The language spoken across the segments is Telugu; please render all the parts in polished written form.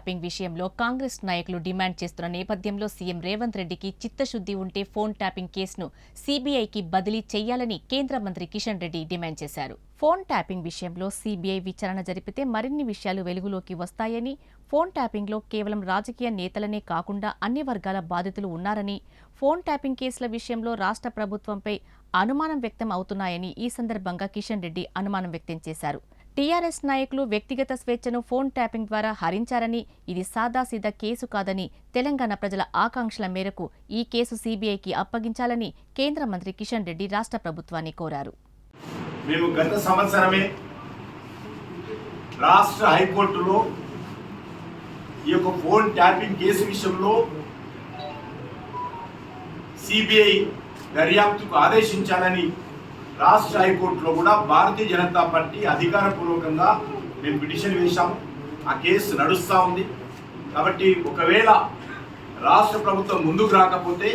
ట్యాపింగ్ విషయంలో కాంగ్రెస్ నాయకులు డిమాండ్ చేస్తున్న నేపథ్యంలో సీఎం రేవంత్ రెడ్డికి చిత్తశుద్ది ఉంటే ఫోన్ ట్యాపింగ్ కేసును సీబీఐకి బదిలీ చేయాలని కేంద్ర మంత్రి కిషన్ రెడ్డి డిమాండ్ చేశారు. ఫోన్ ట్యాపింగ్ విషయంలో సీబీఐ విచారణ జరిపితే మరిన్ని విషయాలు వెలుగులోకి వస్తాయని, ఫోన్ ట్యాపింగ్లో కేవలం రాజకీయ నేతలనే కాకుండా అన్ని వర్గాల బాధితులు ఉన్నారని, ఫోన్ ట్యాపింగ్ కేసుల విషయంలో రాష్ట్ర ప్రభుత్వంపై అనుమానం వ్యక్తం అవుతున్నాయని ఈ సందర్భంగా కిషన్ రెడ్డి అనుమానం వ్యక్తం చేశారు. టీఆర్ఎస్ నాయకులు వ్యక్తిగత స్వేచ్ఛను ఫోన్ ట్యాపింగ్ ద్వారా హరించారని, ఇది సాదాసీదా కేసు కాదని, తెలంగాణ ప్రజల ఆకాంక్షల మేరకు ఈ కేసు సీబీఐకి అప్పగించాలని కేంద్ర మంత్రి కిషన్ రెడ్డి రాష్ట్ర ప్రభుత్వాన్ని కోరారు. మేము గత సంవత్సరమే రాష్ట్ర హైకోర్టులో ఈ యొక్క ఫోన్ ట్యాపింగ్ కేసు విషయంలో సిబిఐ దర్యాప్తుకు ఆదేశించాలని రాష్ట్ర హైకోర్టులో కూడా భారతీయ జనతా పార్టీ అధికారపూర్వకంగా మేము పిటిషన్ వేశాము. ఆ కేసు నడుస్తూ ఉంది. కాబట్టి ఒకవేళ రాష్ట్ర ప్రభుత్వం ముందుకు రాకపోతే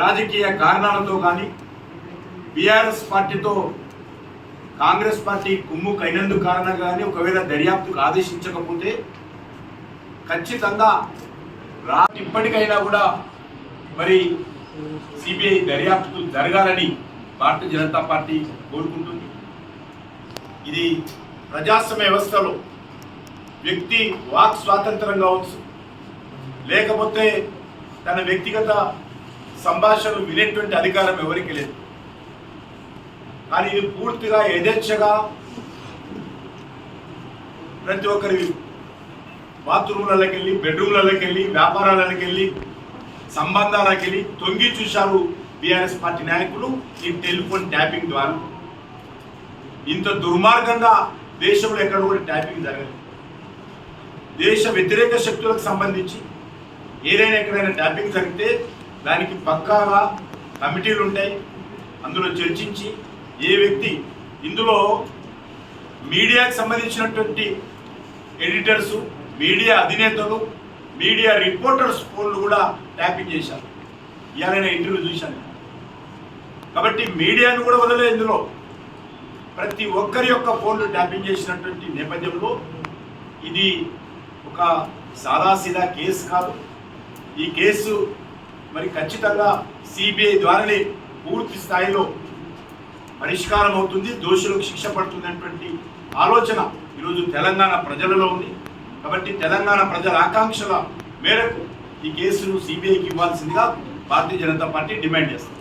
రాజకీయ కారణాలతో కానీ బీఆర్ఎస్ పార్టీతో కాంగ్రెస్ పార్టీ కుమ్ముకైనందుకు కారణంగా కానీ ఒకవేళ దర్యాప్తుకు ఆదేశించకపోతే ఖచ్చితంగా ఇప్పటికైనా కూడా మరి సిబిఐ దర్యాప్తు జరగాలని భారతీయ జనతా పార్టీ కోరుకుంటుంది. ఇది ప్రజాస్వామ్య వ్యవస్థలో వ్యక్తి వాక్ స్వాతంత్రం కావచ్చు, లేకపోతే తన వ్యక్తిగత సంభాషణలు వినేటువంటి అధికారం ఎవరికి లేదు. కానీ ఇది పూర్తిగా యథేచ్ఛగా ప్రతి ఒక్కరి బాత్రూమ్లలోకి వెళ్ళి, బెడ్రూమ్లలోకి వెళ్ళి, వ్యాపారాలకి వెళ్ళి, సంబంధాలకు వెళ్ళి తొంగి చూశారు బీఆర్ఎస్ పార్టీ నాయకులు ఈ టెలిఫోన్ ట్యాపింగ్ ద్వారా. ఇంత దుర్మార్గంగా దేశంలో ఎక్కడ కూడా ట్యాపింగ్ జరగలేదు. దేశ వ్యతిరేక శక్తులకు సంబంధించి ఏదైనా ఎక్కడైనా ట్యాపింగ్ జరిగితే దానికి పక్కాగా కమిటీలు ఉంటాయి. అందులో చర్చించి ఏ వ్యక్తి ఇందులో మీడియాకు సంబంధించినటువంటి ఎడిటర్సు, మీడియా అధినేతలు, మీడియా రిపోర్టర్స్ ఫోన్లు కూడా ట్యాపింగ్ చేశారు. ఇవాళ నేను ఇంటర్వ్యూ చూశాను. కాబట్టి మీడియాను కూడా వదలలేదు. ఇందులో ప్రతి ఒక్కరి యొక్క ఫోన్లు ట్యాపింగ్ చేసినటువంటి నేపథ్యంలో ఇది ఒక సాదాసీదా కేసు కాదు. ఈ కేసు మరి ఖచ్చితంగా సిబిఐ ద్వారానే పూర్తి స్థాయిలో పరిష్కారం అవుతుంది, దోషులకు శిక్ష పడుతుంది అనేటువంటి ఆలోచన ఈరోజు తెలంగాణ ప్రజలలో ఉంది. కాబట్టి తెలంగాణ ప్రజల ఆకాంక్షల మేరకు ఈ కేసును సిబిఐకి ఇవ్వాల్సిందిగా భారతీయ జనతా పార్టీ డిమాండ్ చేస్తుంది.